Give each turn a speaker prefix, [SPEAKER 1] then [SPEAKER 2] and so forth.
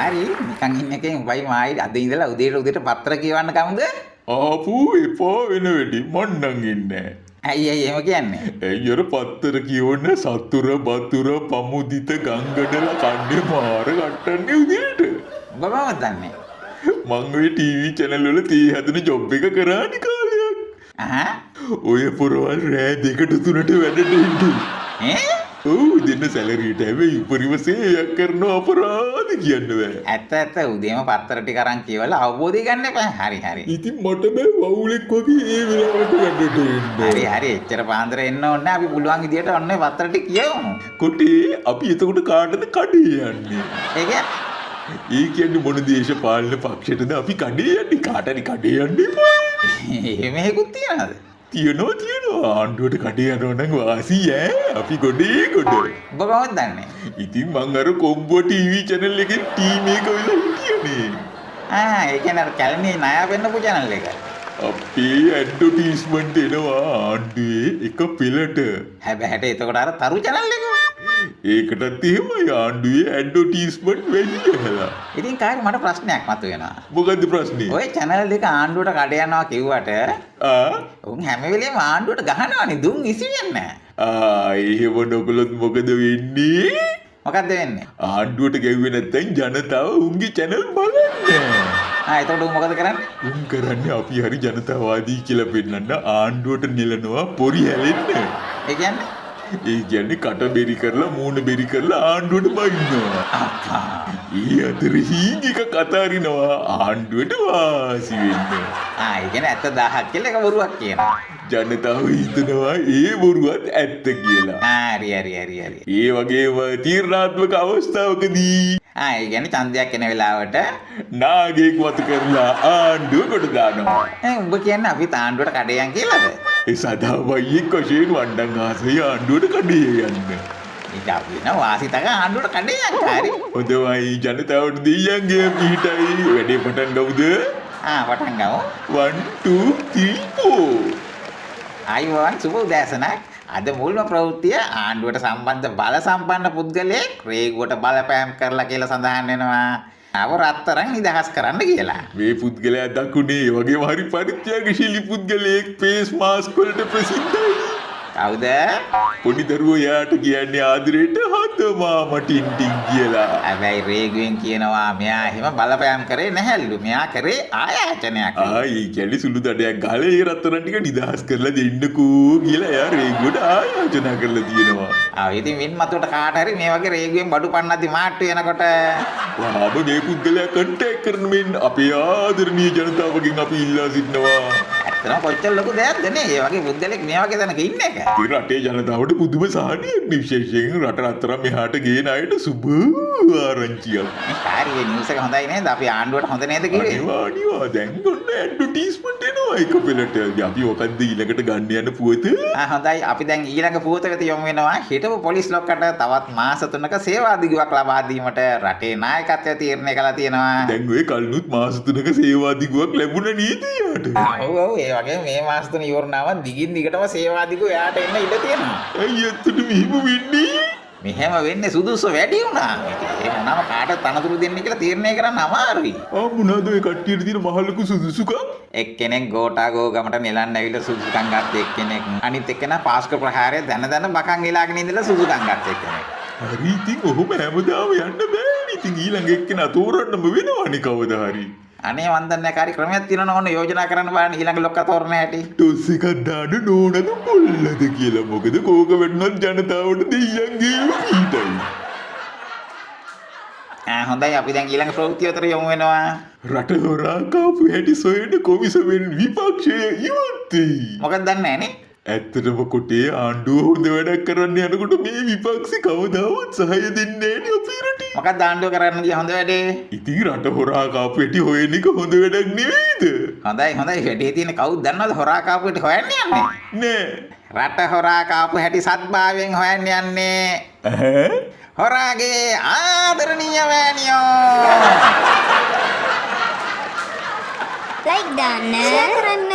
[SPEAKER 1] හරි නිකන් ඉන්න එකෙන් වයි මායි අද ඉඳලා උදේට පත්‍ර කියවන්න කවුද?
[SPEAKER 2] ආපු එපා වෙන වෙඩි මන්නම් ඉන්නේ.
[SPEAKER 1] ඇයි එහෙම කියන්නේ?
[SPEAKER 2] ඇයි අර පත්තර කියවන්න සතුර බතුර පමුදිත ගංගඩල කන්නේ මාර කට්ටන්නේ උදේට.
[SPEAKER 1] ඔබ මම දන්නේ.
[SPEAKER 2] මං ඔය ටීවී channel වල තී හදන ජොබ් එක කරානි කාලයක්.
[SPEAKER 1] ආ
[SPEAKER 2] ඔය පුරවල් රෑ 2ට 3ට වැඩට ඉන්නේ.
[SPEAKER 1] ඈ
[SPEAKER 2] ඔව් දෙන්න සැලරියට හැබැයි උපරිම සේවයක් කරන අපරාධ කියන්න බෑ.
[SPEAKER 1] ඇත්ත උදේම පත්‍ර ටික අරන් කියවලා අවබෝධය ගන්න එපා. හරි.
[SPEAKER 2] ඉතින් මට බෑ වවුලෙක් වගේ ඒ වෙලාවට වැඩට එන්න.
[SPEAKER 1] හරි එච්චර පාන්දර එන්න ඕනේ අපි පුළුවන් විදියට ඔන්න ඔය පත්‍ර ටික කියවමු.
[SPEAKER 2] කොටේ අපි එතකොට කාටද කඩේ යන්නේ?
[SPEAKER 1] ඒ කියන්නේ
[SPEAKER 2] ඒ කියන්නේ මොන දේශපාලන පක්ෂයටද අපි කඩේ යන්නේ? කාටරි කඩේ යන්නේ එපා.
[SPEAKER 1] එහෙම හේකුත් තියනවාද?
[SPEAKER 2] තියනවා ආණ්ඩුවට කඩේ යනවා නම් වාසි ඈ අපි ගොඩේ ගොඩ.
[SPEAKER 1] ඔබ කොහොමද දන්නේ?
[SPEAKER 2] ඉතින් මං අර කොම්බෝ ටීවී channel එකේ ටීම් එක වෙලා හිටියනේ.
[SPEAKER 1] ඒ කියන්නේ අර කැලණියේ ණය වෙන්නපු channel එක.
[SPEAKER 2] අපේ ඇඩ්වර්ටයිස්මන්ට් එනවා ආණ්ඩුවේ එක පෙළට.
[SPEAKER 1] හැබැයි එතකොට අර තරු channel එක.
[SPEAKER 2] ඒකටත් එහෙමයි ආණ්ඩුවේ ඇඩ්වර්ටයිස්මන්ට් වැඩි කියලා.
[SPEAKER 1] ඉතින් කාර්ය මට ප්‍රශ්නයක් මතුවෙනවා.
[SPEAKER 2] මොකද්ද ප්‍රශ්නේ?
[SPEAKER 1] ඔය channel දෙක ආණ්ඩුවට කඩ යනවා කිව්වට උන් හැම වෙලේම ආණ්ඩුවට ගහනවානේ දුන් ඉසිවෙන්නේ නැහැ.
[SPEAKER 2] එහෙම නොකළොත් මොකද වෙන්නේ?
[SPEAKER 1] මොකද්ද වෙන්නේ?
[SPEAKER 2] ආණ්ඩුවට ගැව්වේ නැත්නම් ජනතාව උන්ගේ channel බලන්නේ.
[SPEAKER 1] එතකොට උන් මොකද කරන්නේ?
[SPEAKER 2] උන් කරන්නේ අපි හරි ජනතාවාදී කියලා පෙන්නන්න ආණ්ඩුවට නෙලනවා පොරි හැලෙන්න.
[SPEAKER 1] ඒ කියන්නේ
[SPEAKER 2] කට බෙරි කරලා මූණ බෙරි කරලා ආණ්ඩුවට බයින්නවා. ඊ අතර හීන් එක කතාරිනවා ආණ්ඩුවට වාසි වෙන්න.
[SPEAKER 1] ඒ කියන්නේ ඇත්ත 1000ක් කියලා එක බොරුවක් කියනවා.
[SPEAKER 2] ජනතාව හිතනවා ඒ බොරුවත් ඇත්ත කියලා.
[SPEAKER 1] හරි.
[SPEAKER 2] ඒ වගේම තීරණාත්මක අවස්ථාවකදී
[SPEAKER 1] ඒ කියන්නේ ඡන්දයක් එන වෙලාවට
[SPEAKER 2] නාගයෙක් වතු කරලා ආණ්ඩුව කොට දානවා.
[SPEAKER 1] උඹ කියන්නේ අපි ආණ්ඩුවට කඩයන් කියලාද?
[SPEAKER 2] ඒ සදාවයියෙක් වශයෙන් වණ්ඩන් ආසයි ආණ්ඩුවට කඩේ යන්න.
[SPEAKER 1] ඉතින් අපි නා වාසිතක ආණ්ඩුවට කඩයන් කාරි.
[SPEAKER 2] හොඳයි ජනතාවට දෙයියන්ගේ පිටයි වැඩේ පටන් ගමුද?
[SPEAKER 1] පටන් ගමු.
[SPEAKER 2] 1 2 3 4
[SPEAKER 1] ආයුවන් සුබ උදෑසනක්. අද මුල්ම ප්‍රවෘත්තිය ආණ්ඩුවට සම්බන්ධ බල සම්පන්න පුද්ගලයෙක් රේගුවට බලපෑම් කරලා කියලා සඳහන් වෙනවා. අව රත්තරන් නිදහස් කරන්න කියලා.
[SPEAKER 2] මේ පුද්ගලයා දකුණේ වගේම හරි පරිත්‍යාගශීලී පුද්ගලයෙක් ෆේස් මාස්ක් වලට ප්‍රසිද්ධයි.
[SPEAKER 1] කවුද?
[SPEAKER 2] පොඩි දරුවෝ යාට කියන්නේ ආදරේට හදමාම ටින් ටින් කියලා.
[SPEAKER 1] හැබැයි රේගුවෙන් කියනවා මෙයා එහෙම බලපෑම් කරේ නැහැලු. මෙයා කරේ ආයාචනයක්.
[SPEAKER 2] ඒ කියන්නේ සුළු දඩයක් ගහලා ඒ රත්තරන් ටික නිදහස් කරලා දෙන්නකෝ කියලා එයා රේගුවට ආයාචනා කරලා තියෙනවා.
[SPEAKER 1] ඉතින් මින් මතුවට කාට හරි මේ වගේ රේගුවෙන් බඩු පන්නද්දි මාට්ටු වෙනකොට
[SPEAKER 2] වහාම මේ පුද්ගලයා කන්ටැක්ට් කරන මෙන් අපේ ආදරණීය ජනතාවගෙන් අපි ඉල්ලා සිටිනවා.
[SPEAKER 1] ඇත්තටම කොච්චර ලොකු දෙයක්ද නේ? මේ වගේ පුද්ගලෙක් මේ වගේ තැනක ඉන්න එක.
[SPEAKER 2] ඉතින් රටේ ජනතාවට පුදුම සහනයක් විශේෂයෙන් රට රත්තරන් මෙහාට ගේන අයට සුබ ආරංචියක්.
[SPEAKER 1] මේ කාර්යයේ නිවුස් එක හොඳයි නේද? අපි ආණ්ඩුවට හොඳ නේද කිව්වේ?
[SPEAKER 2] අනිවා දැන් ඔන්න ඇඩ්වර්ටයිස්මන්ට් එනවා එක පෙළට. අපි ඔකද්ද ඊළඟට ගන්න යන පුවත?
[SPEAKER 1] හොඳයි. අපි දැන් ඊළඟ පුවතකට යමු වෙනවා. හිටපු පොලිස් ලොක්කට තවත් මාස 3ක සේවා දිගුවක් ලබා දීමට රටේ නායකත්වය තීරණය කළා තියෙනවා.
[SPEAKER 2] දැන් ඔය කල්නුත් මාස 3ක සේවා දිගුවක් ලැබුණ නේද යාට?
[SPEAKER 1] ඔව් ඒ වගේ මේ මාස 3 ඉවරනාම දිගින් දිගටම සේවා දිගුව එයාට එන්න ඉඩ තියෙනවා.
[SPEAKER 2] ඇයි ඇත්තට මෙහෙම වෙන්නේ?
[SPEAKER 1] මෙහෙම වෙන්නේ සුදුසු වැඩි වුණා. ඒ මොනම කාටද තනතුරු දෙන්න කියලා තීරණය කරන්න අමාරුයි.
[SPEAKER 2] මොනවද ඔය කට්ටියට තියෙන මහලුකු සුදුසුකම්?
[SPEAKER 1] එක්කෙනෙක් ගෝටාගෝ ගමට නෙලන්න ඇවිල්ලා සුදුසුකම් ගත්ත එක්කෙනෙක්. අනිත් එක්කෙනා පාස්ක ප්‍රහාරය දැන බකන් එලාගෙන ඉඳලා සුදුසුකම් ගත්ත එක්කෙනෙක්.
[SPEAKER 2] හරි ඉතින් ඔහොම හැමදාම යන්න බෑනේ. ඉතින් ඊළඟ එක්කෙනා තෝරන්නම වෙනවනේ කවදා හරි.
[SPEAKER 1] අනේ වන්දනය කාරි ක්‍රමයක් තියෙනවා ඕන යෝජනා කරන්න බලන්න ඊළඟ ලොක්ක තෝරන හැටි.
[SPEAKER 2] ටොස් එකක් දාන්න නෝනද පොල්ලද කියලා. මොකද කෝක වෙන්නත් ජනතාවට දෙයියන්ගේ පිටයි.
[SPEAKER 1] හොඳයි අපි දැන් ඊළඟ ප්‍රවෘත්ති අතර යමු වෙනවා.
[SPEAKER 2] රට හොරා කාපු හැටි සොයන කොමිසමෙන් විපක්ෂය ඉවත්ති.
[SPEAKER 1] මොකක්ද දන්නේ නැහනේ.
[SPEAKER 2] ඇත්තටම කොටේ ආණ්ඩුව හොඳ වැඩක් කරන්න යනකොට මේ විපක්ෂි කවදාවත් සහාය දෙන්නේ නැහැ නේ අපේ රටේ.
[SPEAKER 1] මොකක්ද ආණ්ඩුව කරන්න ගිය හොඳ වැඩේ?
[SPEAKER 2] ඉතින් රට හොරා කාපු හැටි හොයන එක හොඳ වැඩක් නෙවෙයිද?
[SPEAKER 1] හොඳයි වැඩේ තියෙන කවුද දන්නවද හොරා කාපු හැටි හොයන්න යන්නේ?
[SPEAKER 2] නෑ.
[SPEAKER 1] රට හොරා කාපු හැටි සත්භාවයෙන් හොයන්න යන්නේ. හොරාගේ ආදරණීය වෑනියෝ.
[SPEAKER 3] ලයික් දාන්න, ෂෙයා කරන්න.